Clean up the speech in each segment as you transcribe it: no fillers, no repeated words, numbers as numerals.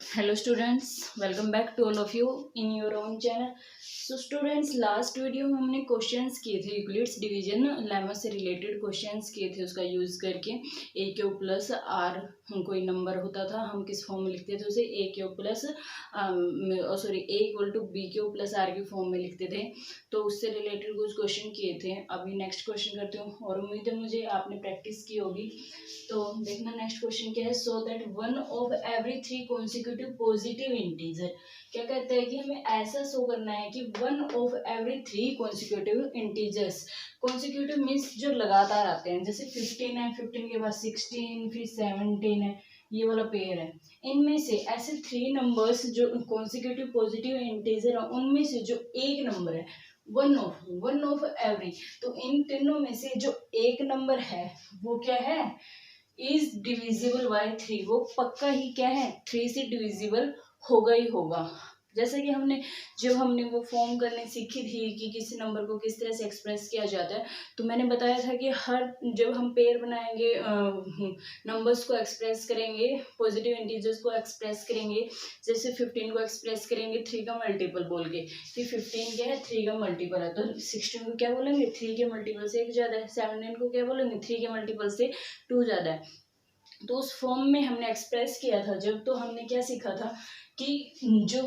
Hello students, welcome back to all of you in your own channel. So students, last video में हमने questions किए थे Euclid's division lemma से related questions किए थे उसका यूज़ करके ए क्यू प्लस आर कोई नंबर होता था, हम किस फॉर्म में लिखते थे उसे a q plus sorry a equal to b q plus r के फॉर्म में लिखते थे। तो उससे रिलेटेड कुछ क्वेश्चन किए थे। अभी नेक्स्ट क्वेश्चन करती हूँ और उम्मीद है मुझे आपने प्रैक्टिस की होगी। तो देखना नेक्स्ट क्वेश्चन क्या है। So that one of every three consecutive positive integer, क्या कहता है कि हमें ऐसा शो करना है कि one of every three consecutive integers, consecutive means जो लगातार आते हैं, जैसे 15 है, 15 के बाद 16 फिर 17 है, ये वाला पेयर है। इनमें से ऐसे थ्री नंबर्स जो कॉन्सिक्यूटिव पॉजिटिव इंटीजर है उनमें से जो एक नंबर है वन ऑफ एवरी, तो इन तीनों में से जो एक नंबर है वो क्या है, इज डिविजिबल बाय थ्री, वो पक्का ही क्या है, थ्री से डिविजिबल होगा ही होगा। जैसे कि जब हमने वो फॉर्म करने सीखी थी कि किसी नंबर को किस तरह से एक्सप्रेस किया जाता है, तो मैंने बताया था कि जब हम पेयर बनाएंगे, नंबर्स को एक्सप्रेस करेंगे, पॉजिटिव इंटीजर्स को एक्सप्रेस करेंगे, जैसे 15 को एक्सप्रेस करेंगे 3 का मल्टीपल बोल के कि 15 क्या है, 3 का मल्टीपल है, तो 16 को क्या बोलेंगे, 3 के मल्टीपल से 1 ज़्यादा है, 17 को क्या बोलेंगे, 3 के मल्टीपल से 2 ज़्यादा है। तो उस फॉर्म में हमने एक्सप्रेस किया था जब, तो हमने क्या सीखा था कि जो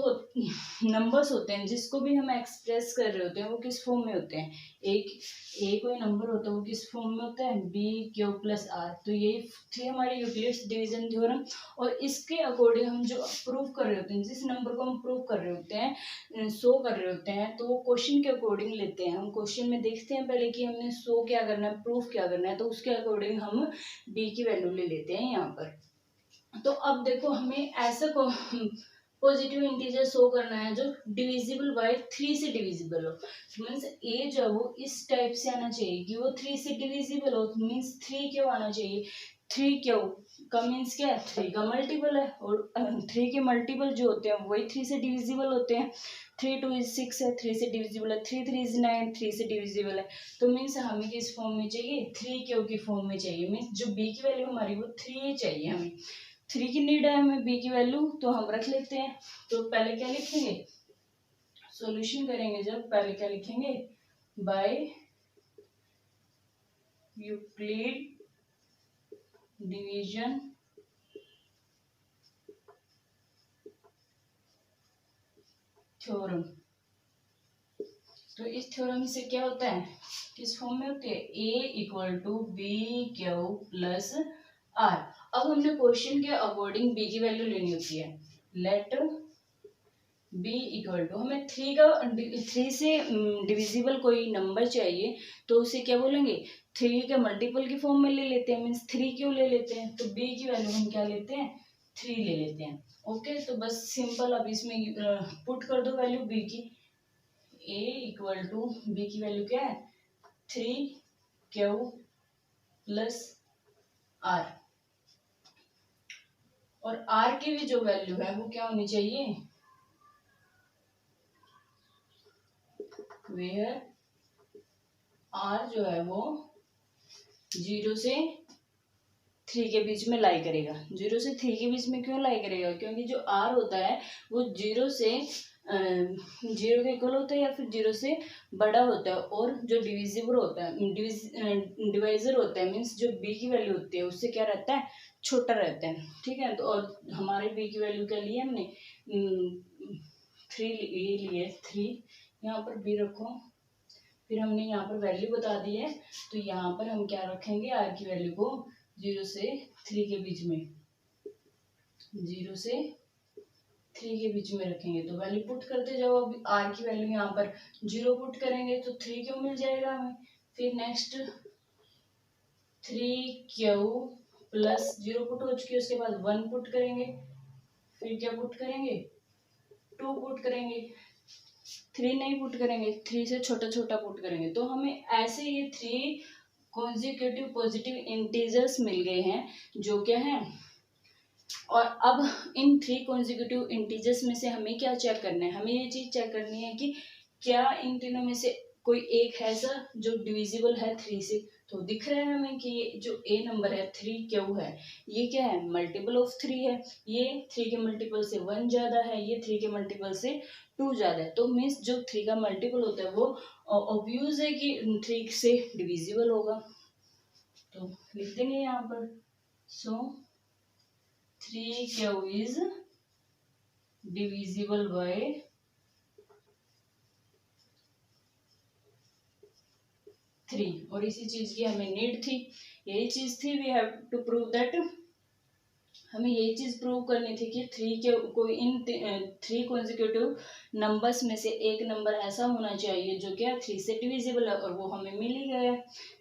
नंबर्स होते हैं जिसको भी हम एक्सप्रेस कर रहे होते हैं वो किस फॉर्म में होते हैं, एक कोई नंबर होता है वो किस फॉर्म में होता है, बी क्यू प्लस आर। तो ये थी हमारी यूक्लिड्स डिवीजन थ्योरम, और इसके अकॉर्डिंग हम जो प्रूव कर रहे होते हैं, जिस नंबर को हम प्रूव कर रहे होते हैं, शो कर रहे होते हैं, तो वो क्वेश्चन के अकॉर्डिंग लेते हैं। हम क्वेश्चन में देखते हैं पहले कि हमने शो क्या करना है, प्रूफ क्या करना है, तो उसके अकॉर्डिंग हम बी की वैल्यू ले लेते हैं यहाँ पर। तो अब देखो हमें ऐसा को पॉजिटिव इंटीजर शो करना है जो डिविजिबल बाय थ्री से डिविजिबल हो, मीन्स ए जो है वो इस टाइप से आना चाहिए कि वो थ्री से डिविजिबल हो, मीन्स थ्री क्यों आना चाहिए, थ्री क्यों का मीन्स क्या है, थ्री का मल्टीपल है, और थ्री के मल्टीपल जो होते हैं वही थ्री से डिविजिबल होते हैं। 3 2 is 6 है, 3 से डिविजिबल है, 3 3 is 9, 3 से डिविजिबल है। तो मीन्स हमें किस फॉर्म में चाहिए, थ्री क्यू की फॉर्म में चाहिए, मीन्स जो बी की वैल्यू हमारी वो थ्री चाहिए, हमें थ्री की नीड है, हमें बी की वैल्यू, तो हम रख लेते हैं। तो पहले क्या लिखेंगे, सॉल्यूशन करेंगे जब, पहले क्या लिखेंगे, बाय यूक्लिड डिवीजन थ्योरम। तो इस थ्योरम से क्या होता है, किस फॉर्म में होती है, a equal to b q plus r. अब हमने क्वेश्चन के अकॉर्डिंग बी की वैल्यू लेनी होती है। लेट बी इक्वल टू, हमें थ्री से डिविजिबल कोई नंबर चाहिए, तो उसे क्या बोलेंगे, थ्री के मल्टीपल की फॉर्म में ले लेते हैं, मीन्स थ्री क्यों ले लेते हैं, तो बी की वैल्यू हम क्या लेते हैं, थ्री ले लेते हैं। ओके, तो बस सिंपल अब इसमें पुट कर दो वैल्यू बी की। ए इक्वल टू बी की वैल्यू क्या है, थ्री क्यू प्लस आर, और आर की भी जो वैल्यू है वो क्या होनी चाहिए, वेयर आर जो है वो 0 से 3 के बीच में लाई करेगा। 0 से 3 के बीच में क्यों लाई करेगा, क्योंकि जो आर होता है वो 0 से 0 के इक्वल होता है या फिर 0 से बड़ा होता है, और जो डिविजिबल होता है, डिवाइजर होता है, मीन्स जो बी की वैल्यू होती है उससे क्या रहता है, छोटा रहता है। ठीक है, तो और हमारे बी की वैल्यू क्या ली है हमने, 3 ये लिए, 3, यहाँ पर बी रखो, फिर हमने यहाँ पर वैल्यू बता दी है, तो यहाँ पर हम क्या रखेंगे, आर की वैल्यू को 0 से 3 के बीच में, 0 से 3 के बीच में रखेंगे। तो वैल्यू पुट करते जाओ, अब आर की वैल्यू यहाँ पर 0 पुट करेंगे तो 3 क्यों मिल जाएगा हमें। फिर नेक्स्ट 3 क्यू प्लस 0 पुट हो चुकी है, उसके बाद 1 पुट करेंगे, फिर क्या पुट करेंगे, 2 पुट करेंगे, 3 नहीं पुट करेंगे, 3 से छोटा छोटा पुट करेंगे। तो हमें ऐसे ये 3 कॉन्जिक्यूटिव पॉजिटिव इंटीजर्स मिल गए हैं जो क्या है, और अब इन 3 कॉन्जिक्यूटिव इंटीजर्स में से हमें क्या चेक करना है, हमें ये चीज चेक करनी है कि क्या इन तीनों में से कोई एक है ऐसा जो डिविजिबल है 3 से, तो दिख रहा है हमें कि ये जो ए नंबर है 3Q है, ये क्या है, मल्टीपल ऑफ 3 है, ये 3 के मल्टीपल से 1 ज़्यादा है, ये 3 के मल्टीपल से 2 ज़्यादा है, तो मीन्स जो 3 का मल्टीपल होता है वो ऑब्वियस है कि 3 से डिविजिबल होगा। तो लिख देंगे यहाँ पर, सो 3Q इज डिविजिबल बाय 3, और इसी चीज की हमें नीड थी, यही चीज थी, we have to prove that, हमें यही चीज प्रूव करनी थी कि 3 के कोई इन 3 कॉन्जिक्यूटिव नंबर्स में से एक नंबर ऐसा होना चाहिए जो क्या 3 से डिविजिबल है, और वो हमें मिल ही गया।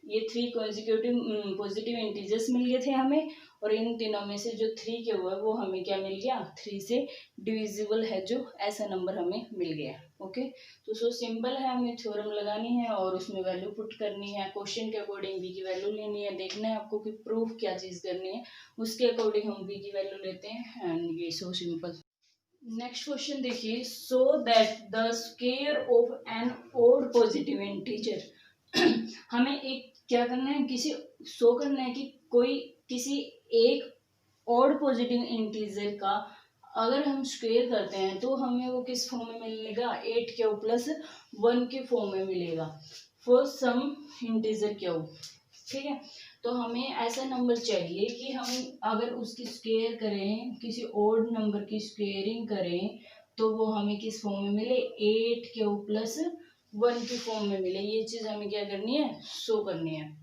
ये 3 कॉन्जिक्यूटिव पॉजिटिव इंटीजर्स मिल गए थे हमें, और इन तीनों में से जो 3 के हुआ वो हमें क्या मिल गया, 3 से डिविजिबल है जो ऐसा नंबर हमें मिल गया। ओके, तो सो सिंपल है, हमें थ्योरम लगानी है और उसमें वैल्यू पुट करनी है, क्वेश्चन के अकॉर्डिंग बी की वैल्यू लेनी है, देखना है आपको कि प्रूफ क्या चीज़ करनी है, उसके अकॉर्डिंग हम बी की वैल्यू लेते हैं, एंड ये सो सिंपल। नेक्स्ट क्वेश्चन देखिए, so that the square of an odd positive integer हमें एक क्या करना है, किसी शो करना है कि कोई किसी एक ओड पॉजिटिव इंटीजर का अगर हम स्क्वायर करते हैं तो हमें वो किस फॉर्म में मिलेगा, 8Q प्लस 1 के फॉर्म में मिलेगा फॉर सम इंटीजर Q। ठीक है, तो हमें ऐसा नंबर चाहिए कि हम अगर उसकी स्क्वायर करें, किसी ओड नंबर की स्क्वायरिंग करें तो वो हमें किस फॉर्म में मिले, 8Q प्लस 1 के फॉर्म में मिले। ये चीज़ हमें क्या करनी है, शो करनी है।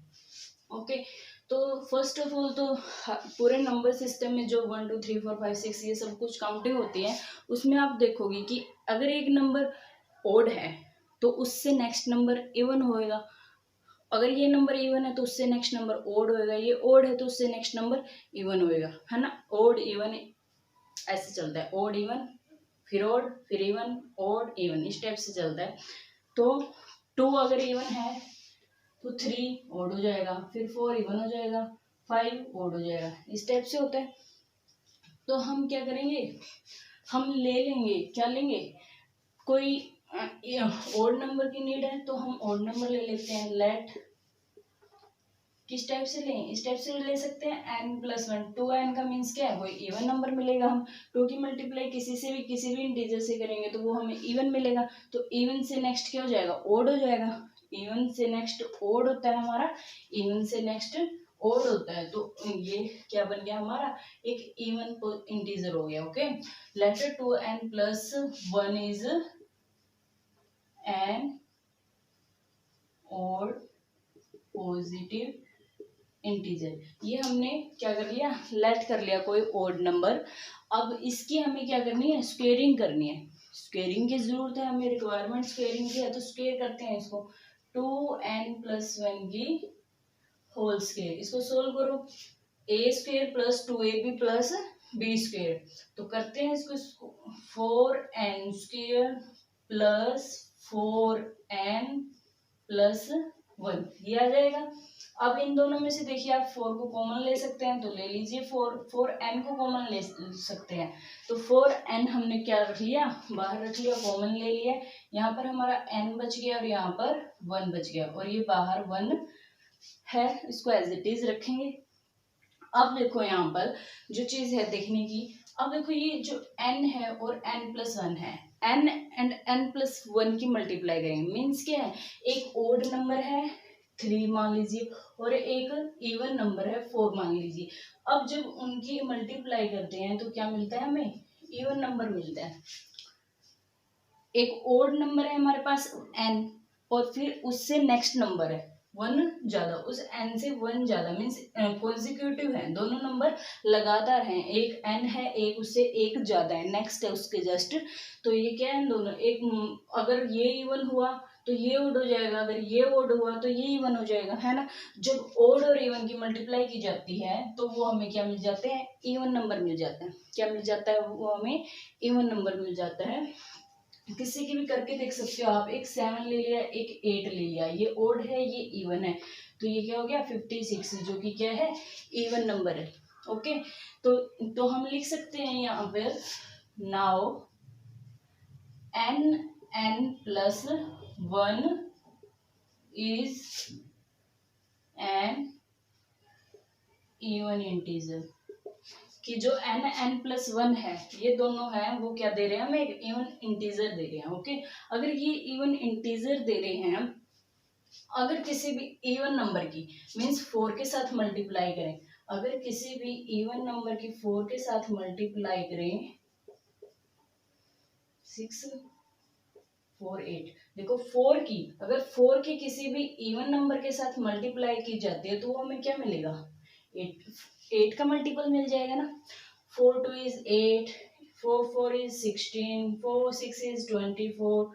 ओके, तो फर्स्ट ऑफ ऑल तो पूरे नंबर सिस्टम में जो 1 2 3 4 5 6 ये सब कुछ काउंटिंग होती है, उसमें आप देखोगे कि अगर एक नंबर ओड है तो उससे नेक्स्ट नंबर इवन होएगा, अगर ये नंबर इवन है तो उससे नेक्स्ट नंबर ओड होएगा, ये ओड है तो उससे नेक्स्ट नंबर इवन होएगा, है ना। ओड इवन ऐसे चलता है, ओड इवन फिर ओड फिर इवन ओड इवन, इस टाइप से चलता है। तो 2 अगर इवन है तो 3 ओड हो जाएगा, फिर 4 इवन हो जाएगा, 5 ओड हो जाएगा, इस टाइप से होता है। तो हम क्या करेंगे, हम ले लेंगे, क्या लेंगे, कोई ओड नंबर की नीड है तो हम ओड नंबर ले लेते हैं। लेट किस टाइप से लें, इस टाइप से ले सकते हैं, n प्लस 1, 2n का मीन्स क्या है, कोई इवन नंबर मिलेगा। हम 2 की मल्टीप्लाई किसी भी इंटीजर से करेंगे तो वो हमें इवन मिलेगा, तो इवन से नेक्स्ट क्या हो जाएगा, ओड हो जाएगा। इवन से नेक्स्ट ओड होता है हमारा, इवन से नेक्स्ट ओड होता है, तो ये क्या बन गया हमारा, एक इवन इंटीजर हो गया। Okay, later 2n plus 1 is an odd positive integer. ये हमने क्या कर लिया, लेट कर लिया कोई ओड नंबर। अब इसकी हमें क्या करनी है, स्क्वेयरिंग करनी है। स्क्वेयरिंग की जरूरत है, हमें रिक्वायरमेंट स्क्वेयरिंग की है, तो स्क्वेयर करते हैं इसको, 2n प्लस 1 की होल स्क्वेयर। इसको सोल्व करो, a square plus 2ab plus b square, तो करते हैं इसको, 4n square plus 4n plus 1, ये आ जाएगा। अब इन दोनों में से देखिए आप 4 को कॉमन ले सकते हैं, तो ले लीजिए 4n को कॉमन ले सकते हैं, तो 4n हमने क्या रख लिया, बाहर रख लिया, कॉमन ले लिया, यहाँ पर हमारा n बच गया और यहाँ पर 1 बच गया, और ये बाहर 1 है, इसको एज इट इज रखेंगे। अब देखो यहाँ पर जो चीज है देखने की, अब देखो ये जो n है और n प्लस 1 है, n एंड n प्लस 1 की मल्टीप्लाई करेंगे, मीन्स क्या है, एक ओड नंबर है 3 मान लीजिए और एक इवन नंबर है 4 मान लीजिए। अब जब उनकी मल्टीप्लाई करते हैं तो क्या मिलता है, हमें इवन नंबर मिलता है। एक ओड नंबर है हमारे पास n, और फिर उससे नेक्स्ट नंबर है 1 ज्यादा, उस n से 1 ज्यादा, मीन्स कॉन्जिक्यूटिव है, दोनों नंबर लगातार हैं, एक n है, एक उससे एक ज्यादा है, नेक्स्ट है उसके जस्ट, तो ये क्या है, दोनों एक, अगर ये इवन हुआ तो ये ओड हो जाएगा, अगर ये ओड हुआ तो ये इवन हो जाएगा, है ना। जब ओड और इवन की मल्टीप्लाई की जाती है तो वो हमें क्या मिल जाते हैं, इवन नंबर मिल जाता है। क्या मिल जाता है, वो हमें इवन नंबर मिल जाता है। किसी की भी करके देख सकते हो आप, एक 7 ले लिया, एक 8 ले लिया, ये ओड है ये इवन है, तो ये क्या हो गया 56, जो कि क्या है, इवन नंबर है। ओके, तो हम लिख सकते हैं यहाँ पर, now n n plus 1 is N even integer, कि जो n+1 है ये दोनों है वो क्या दे रहे हैं हमें, एक इवन इंटीजर दे रहे हैं। ओके, अगर ये इवन इंटीजर दे रहे हैं, अगर किसी भी इवन नंबर की मीन्स 4 के साथ मल्टीप्लाई करें, अगर किसी भी इवन नंबर की 4 के साथ मल्टीप्लाई करें 6 4 8, देखो 4 की, अगर 4 की किसी भी इवन नंबर के साथ मल्टीप्लाई की जाती है तो वो हमें क्या मिलेगा, 8 का मल्टीपल मिल जाएगा ना। 4 2 इज 8, 4 4 इज 16, 4 6 इज 24,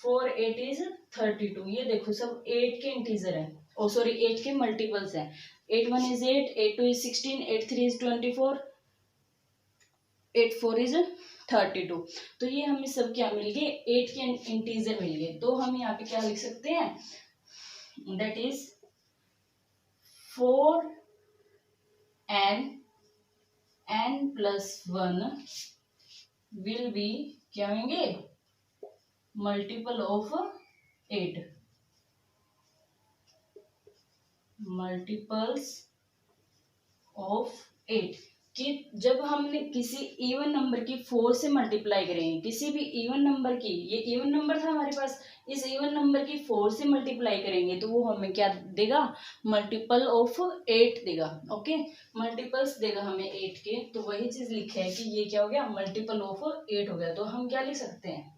4 8 इज 32। ये देखो सब 8 के इंटीजर है, ओ सॉरी 8 के मल्टीपल्स हैं। 8 1 इज 8, 8 2 इज 16, 8 3 इज 24, 8 4 इज 32। तो ये हमें सब क्या मिल गए, 8 के इंटीजर मिल गए। तो हम यहाँ पे क्या लिख सकते हैं, that is 4n n+1 will be क्या होंगे, मल्टीपल ऑफ 8, मल्टीपल्स ऑफ 8, कि जब हमने किसी इवन नंबर की 4 से मल्टीप्लाई करेंगे, किसी भी इवन नंबर की, ये इवन नंबर था हमारे पास, इस इवन नंबर की 4 से मल्टीप्लाई करेंगे तो वो हमें क्या देगा, मल्टीपल ऑफ 8 देगा। ओके, मल्टीपल्स देगा हमें 8 के, तो वही चीज लिखा है कि ये क्या हो गया, मल्टीपल ऑफ 8 हो गया। तो हम क्या लिख सकते हैं,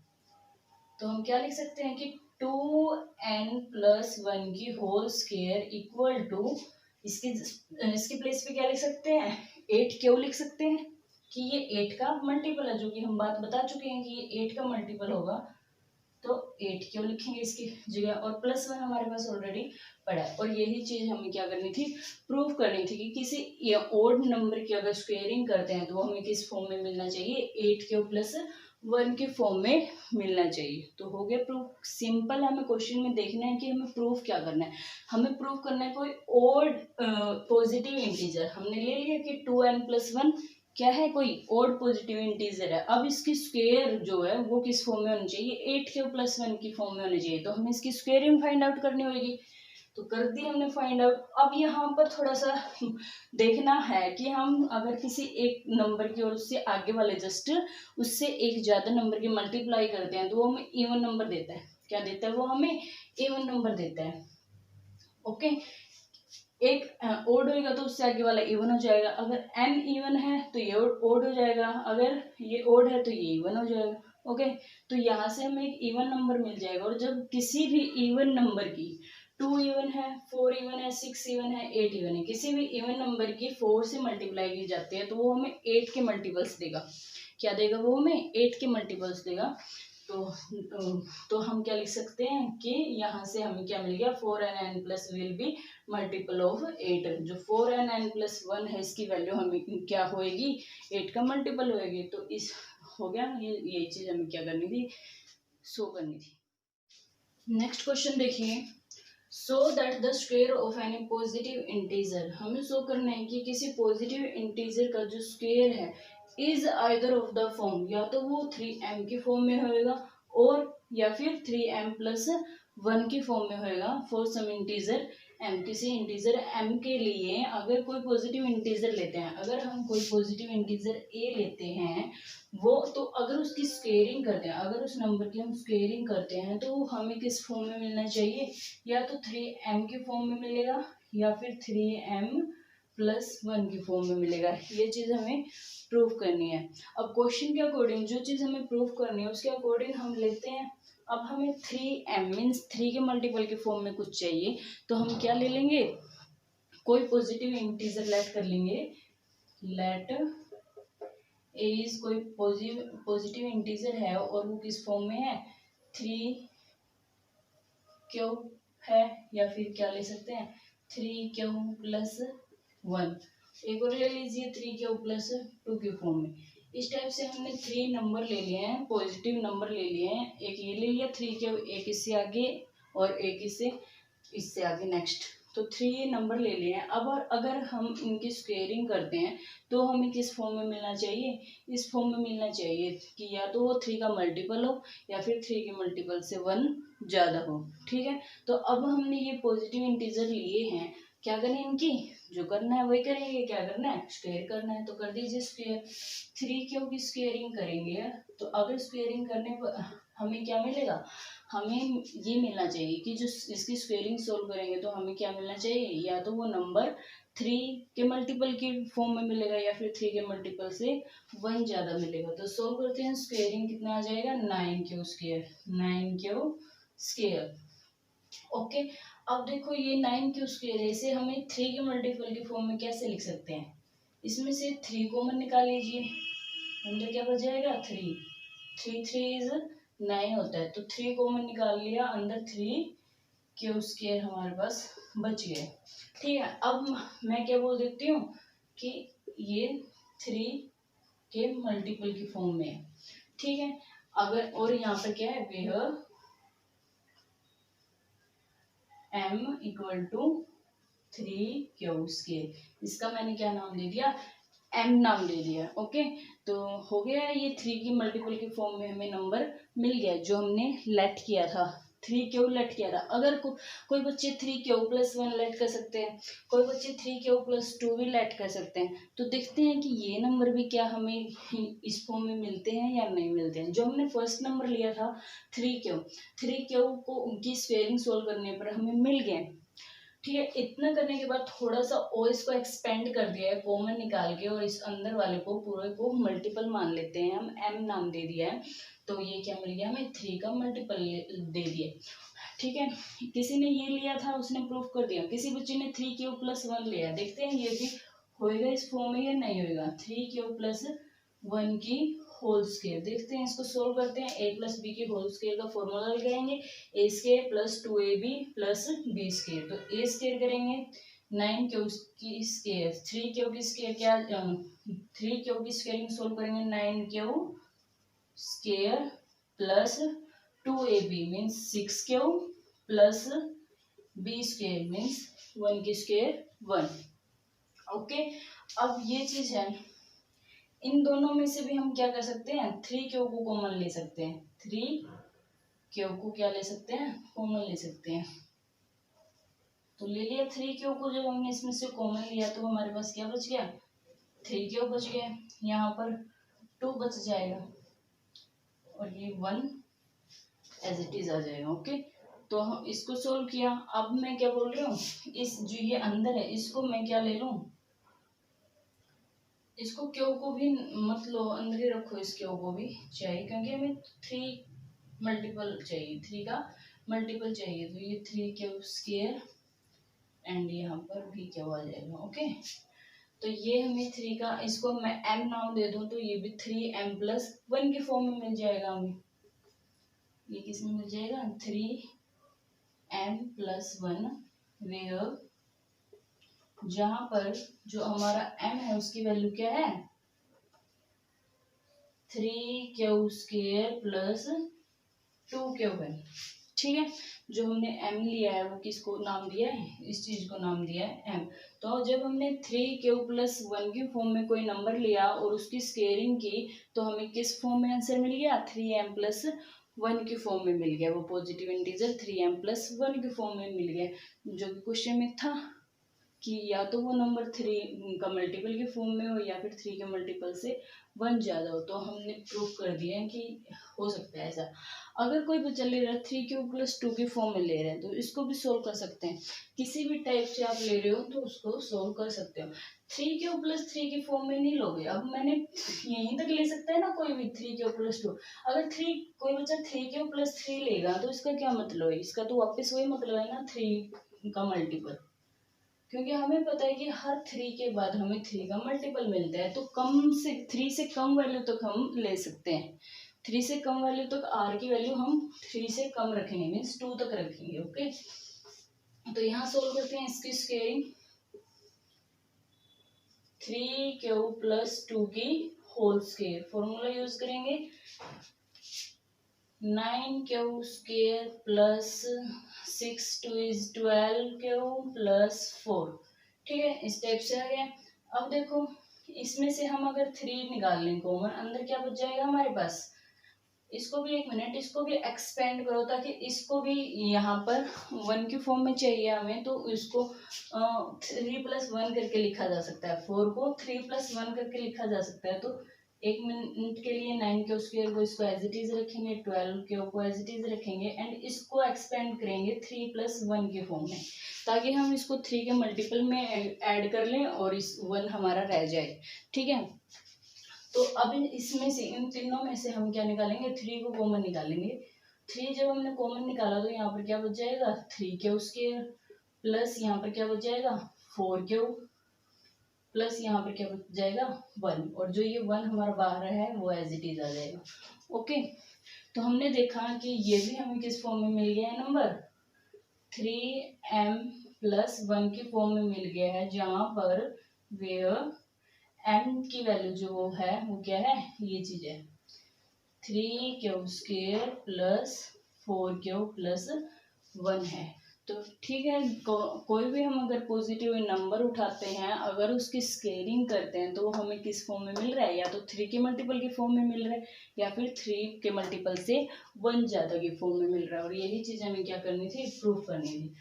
तो हम क्या लिख सकते हैं कि 2n+1 की होल स्क्वायर इक्वल टू, इसकी प्लेस पे क्या लिख सकते हैं, 8 क्यों लिख सकते हैं कि ये 8 का मल्टीपल है, जो कि हम बात बता चुके हैं कि ये 8 का मल्टीपल होगा, तो 8 क्यों लिखेंगे इसकी जगह, और +1 हमारे पास ऑलरेडी पड़ा है। और यही चीज हमें क्या करनी थी, प्रूव करनी थी कि किसी ओड नंबर की अगर स्क्वेयरिंग करते हैं तो हमें किस फॉर्म में मिलना चाहिए, 8 + 1 के फॉर्म में मिलना चाहिए। तो हो गया प्रूफ, सिंपल। हमें क्वेश्चन में देखना है कि हमें प्रूफ क्या करना है, हमें प्रूफ करना है कोई ओड पॉजिटिव इंटीजर। हमने ले लिया कि 2n+1 क्या है, कोई ओड पॉजिटिव इंटीजर है। अब इसकी स्क्वायर जो है वो किस फॉर्म में होनी चाहिए, 8 + 1 की फॉर्म में होनी चाहिए। तो हमें इसकी स्क्वायरिंग फाइंड आउट करनी होगी, तो कर दी हमने फाइंड आउट। अब यहाँ पर थोड़ा सा देखना है कि हम अगर किसी एक नंबर की और उससे आगे वाले जस्ट उससे एक ज्यादा नंबर की मल्टीप्लाई करते हैं तो वो हमें इवन नंबर देता है। क्या देता है वो हमें, इवन नंबर देता है। ओके, एक ओड होगा तो उससे आगे वाला इवन हो जाएगा। अगर n इवन है तो ये ओड हो जाएगा, अगर ये ओड है तो ये इवन हो जाएगा। ओके, तो यहाँ से हमें एक इवन नंबर मिल जाएगा। और जब किसी भी इवन नंबर की 2 इवन है, 4 इवन है, 6 इवन है, 8 इवन है, किसी भी इवन नंबर की 4 से मल्टीप्लाई की जाती है तो वो हमें 8 के मल्टीपल्स देगा। क्या देगा वो हमें, 8 के मल्टीपल्स देगा। तो हम क्या लिख सकते हैं कि यहाँ से हमें क्या मिल गया, 4n n+ will be multiple of 8। जो 4n n+1 है इसकी वैल्यू हमें क्या होएगी, 8 का मल्टीपल होएगी। तो इस हो गया, ये चीज हमें क्या करनी थी, शो करनी थी। नेक्स्ट क्वेश्चन देखिए, so that the square of any positive integer, हमें शो करना है कि किसी पॉजिटिव इंटीजर का जो स्क्वायर है is either of the form, या तो वो 3m की फॉर्म में होएगा और या फिर 3m+1 की फॉर्म में होएगा फॉर सम इंटीजर m। किसी इंटीजर m के लिए अगर कोई पॉजिटिव इंटीजर लेते हैं, अगर हम कोई पॉजिटिव इंटीजर a लेते हैं वो, तो अगर उसकी स्क्वेयरिंग करते हैं, अगर उस नंबर की हम स्क्वेयरिंग करते हैं तो हमें किस फॉर्म में मिलना चाहिए, या तो 3m के फॉर्म में मिलेगा या फिर 3m+1 की फॉर्म में मिलेगा। ये चीज हमें प्रूफ करनी है। अब क्वेश्चन के अकॉर्डिंग जो चीज हमें प्रूफ करनी है उसके अकॉर्डिंग हम लेते हैं। अब हमें 3m मीन्स 3 के मल्टीपल के फॉर्म में कुछ चाहिए, तो हम क्या ले लेंगे, कोई पॉजिटिव इंटीजर लेट कर लेंगे, लेट ए इज कोई पॉजिटिव इंटीजर है और वो किस फॉर्म में है, 3q है, या फिर क्या ले सकते हैं 3q+1। एक और ले लीजिए 3q+2 के फॉर्म में। इस टाइप से हमने 3 नंबर ले लिए हैं, पॉजिटिव नंबर ले लिए हैं। एक ये ले लिया 3q, एक इससे आगे और एक इससे आगे नेक्स्ट। तो 3 नंबर ले लिए हैं। अब अगर हम इनकी स्क्वेयरिंग करते हैं तो हमें किस फॉर्म में मिलना चाहिए, इस फॉर्म में मिलना चाहिए कि या तो वो 3 का मल्टीपल हो या फिर 3 के मल्टीपल से 1 ज़्यादा हो। ठीक है, तो अब हमने ये पॉजिटिव इंटीजर लिए हैं, क्या करें इनकी, जो करना है वही करेंगे। क्या करना है, स्क्वेयर करना है, तो कर दीजिए स्क्वेयर। 3 क्योंकि स्क्वेयरिंग करेंगे, तो अगर स्क्वेयरिंग करने पर हमें क्या मिलेगा, हमें ये मिलना चाहिए कि जो इसकी स्क्वेयरिंग सोल्व करेंगे तो हमें क्या मिलना चाहिए, या तो वो नंबर 3 के मल्टीपल के फॉर्म में मिलेगा या फिर 3 के मल्टीपल से 1 ज़्यादा मिलेगा। तो सोल्व करते हैं, स्क्वेयरिंग कितना आ जाएगा, 9 स्क्वेयर, 9 स्क्वेयर। ओके, अब देखो ये 9 स्क्वेयर है, इसे हमें 3 के मल्टीपल के फॉर्म में कैसे लिख सकते हैं, इसमें से 3 कॉमन निकाल लीजिए, अंदर क्या बच जाएगा 3, 3 इज 9 होता है, तो 3 कॉमन निकाल लिया, अंदर 3 स्क्वेयर हमारे पास बच गए। ठीक है, अब मैं क्या बोल देती हूँ कि ये 3 के मल्टीपल की फॉर्म में है। ठीक है, अगर और यहाँ पर क्या है, where m equal to 3 square, इसका मैंने क्या नाम दे दिया, m नाम दे दिया। ओके, तो हो गया ये 3 की मल्टीपल के फॉर्म में हमें नंबर मिल गया जो हमने लेट किया था, 3 लेट किया था। अगर कोई बच्चे 3 प्लस 1 लेट कर सकते हैं, कोई बच्चे 3 प्लस 2 भी लेट कर सकते हैं। तो देखते हैं कि ये नंबर भी क्या हमें इस फॉर्म में मिलते हैं या नहीं मिलते हैं। जो हमने फर्स्ट नंबर लिया था 3 को उनकी स्क्वेयरिंग सोल्व करने पर हमें मिल गए। ठीक है, इतना करने के बाद थोड़ा सा और इसको एक्सपेंड कर दिया है कॉमन निकाल के, और इस अंदर वाले को पूरे को मल्टीपल मान लेते हैं, हम m नाम दे दिया है, तो ये क्या मिल गया हमें, 3 का मल्टीपल दे दिया। ठीक है, किसी ने ये लिया था उसने प्रूफ कर दिया, किसी बच्चे ने 3 प्लस 1 लिया, देखते हैं ये भी होएगा इस फॉर्म में या नहीं होएगा। 3 प्लस 1 की होल स्क्वायर, देखते हैं इसको सोल्व करते हैं। a प्लस बी की होल स्क्वायर का फॉर्मूला लगाएंगे, a square plus 2ab plus b square, तो ए स्क्वायर करेंगे 9 की स्क्वायर, 3 की स्क्वायर क्या, 3 की स्क्वायरिंग सोल्व करेंगे 9 square plus 2ab means 6 plus b square means 1 की स्क्वायर 1। ओके, अब ये चीज है, इन दोनों में से भी हम क्या कर सकते हैं, 3 को कॉमन ले सकते हैं, 3 को क्या ले सकते हैं, कॉमन ले सकते हैं। तो ले लिया 3 को, जब हमने इसमें से कॉमन लिया तो हमारे पास क्या बच गया, 3 बच गया, यहाँ पर 2 बच जाएगा और ये 1 एज इट इज आ जाएगा। ओके, तो हम इसको सोल्व किया। अब मैं क्या बोल रही हूँ, इस जो ये अंदर है इसको मैं क्या ले लूँ, इसको को भी मत लो, अंदर ही रखो, इस को भी चाहिए क्योंकि हमें 3 मल्टीपल चाहिए, 3 का मल्टीपल चाहिए, तो ये 3 स्क्वायर एंड यहाँ पर भी क्या आ जाएगा। ओके, तो ये हमें 3 का, इसको मैं m नाम दे दूं तो ये भी 3m प्लस 1 के फॉर्म में मिल जाएगा हमें। ये किस में मिल जाएगा, 3m प्लस 1, वेयर जहां पर जो हमारा m है उसकी वैल्यू क्या है, 3 स्क्वायर प्लस 2 है। ठीक है, जो हमने m लिया है वो किसको नाम दिया है, इस चीज को नाम दिया है m। तो जब हमने 3 प्लस 1 के फॉर्म में कोई नंबर लिया और उसकी स्क्वेयरिंग की तो हमें किस फॉर्म में आंसर मिल गया, 3m प्लस 1 के फॉर्म में मिल गया, वो पॉजिटिव इंटीजर 3m प्लस 1 के फॉर्म में मिल गया, जो क्वेश्चन में था कि या तो वो नंबर 3 का मल्टीपल के फॉर्म में हो या फिर 3 के मल्टीपल से 1 ज़्यादा हो। तो हमने प्रूफ कर दिया है कि हो सकता है ऐसा। अगर कोई बच्चा ले रहा है 3 प्लस 2 के फॉर्म में ले रहे हैं तो इसको भी सोल्व कर सकते हैं, किसी भी टाइप से आप ले रहे हो तो उसको सोल्व कर सकते हो। 3 प्लस 3 के फॉर्म में नहीं लोगे, अब मैंने यहीं तक ले सकता है ना कोई भी 3 प्लस 2। अगर कोई बच्चा 3 प्लस 3 लेगा तो इसका क्या मतलब है, इसका तो वापस वही मतलब है ना 3 का मल्टीपल, क्योंकि हमें पता है कि हर 3 के बाद हमें 3 का मल्टीपल मिलता है, तो कम से 3 से कम वैल्यू तक हम ले सकते हैं। 3 से कम वैल्यू तक r की वैल्यू हम 3 से कम रखेंगे, मीन्स 2 तक रखेंगे। ओके, तो यहाँ सोल्व करते हैं इसकी स्क्वेयरिंग, 3 प्लस 2 की होल स्क्वेयर, फॉर्मूला यूज करेंगे, 9 Q plus 6 2 is 12 Q plus 4। ठीक है, इस टाइप से आ गया। अब देखो इसमें से हम अगर 3 निकाल लें कॉमन, अंदर क्या बच जाएगा हमारे पास। इसको भी 1 मिनट, इसको भी एक्सपेंड करो ताकि इसको भी यहाँ पर 1 की फॉर्म में चाहिए हमें, तो इसको 3+1 करके लिखा जा सकता है। 4 को 3+1 करके लिखा जा सकता है। तो 1 मिनट के लिए 9 क्यू को इसको एज इट इज रखेंगे, 12 को एज इट इज रखेंगे एंड इसको एक्सपेंड करेंगे 3+1 की फॉर्म में, ताकि हम इसको 3 के मल्टीपल में ऐड कर लें और इस 1 हमारा रह जाए। ठीक है, तो अब इसमें से इन तीनों में से हम क्या निकालेंगे, 3 को कॉमन निकालेंगे। 3 जब हमने कॉमन निकाला तो यहाँ पर क्या बच जाएगा, 3 क्यू प्लस यहाँ पर क्या बच जाएगा 4 क्यू प्लस यहाँ पर क्या बच जाएगा 1, और जो ये 1 हमारा बाहर है वो एज इट इज आ जाएगा। ओके, तो हमने देखा कि ये भी हमें किस फॉर्म में मिल गया है, नंबर 3m प्लस 1 की फॉर्म में मिल गया है, जहाँ पर वेयर m की वैल्यू जो है वो क्या है, ये चीज है 3 क्यू प्लस 4 क्यू प्लस 1 है। तो ठीक है, कोई भी हम अगर पॉजिटिव नंबर उठाते हैं, अगर उसकी स्केलिंग करते हैं तो हमें किस फॉर्म में मिल रहा है, या तो 3 के मल्टीपल की फॉर्म में मिल रहा है या फिर 3 के मल्टीपल से 1 ज्यादा की फॉर्म में मिल रहा है। और यही चीज हमें क्या करनी थी, प्रूव करनी थी,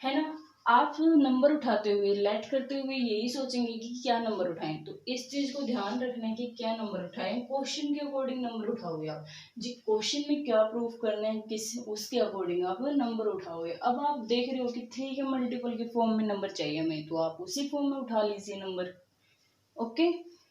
है ना। आप नंबर उठाते हुए, लेट करते हुए यही सोचेंगे कि क्या नंबर उठाएं, तो इस चीज को ध्यान रखना है कि क्या नंबर उठाएं, क्वेश्चन के अकॉर्डिंग नंबर उठाओगे आप जी। क्वेश्चन में क्या प्रूफ करना है किस, उसके अकॉर्डिंग आप नंबर उठाओगे। अब आप देख रहे हो कि 3 के मल्टीपल के फॉर्म में नंबर चाहिए हमें, तो आप उसी फॉर्म में उठा लीजिए नंबर। ओके।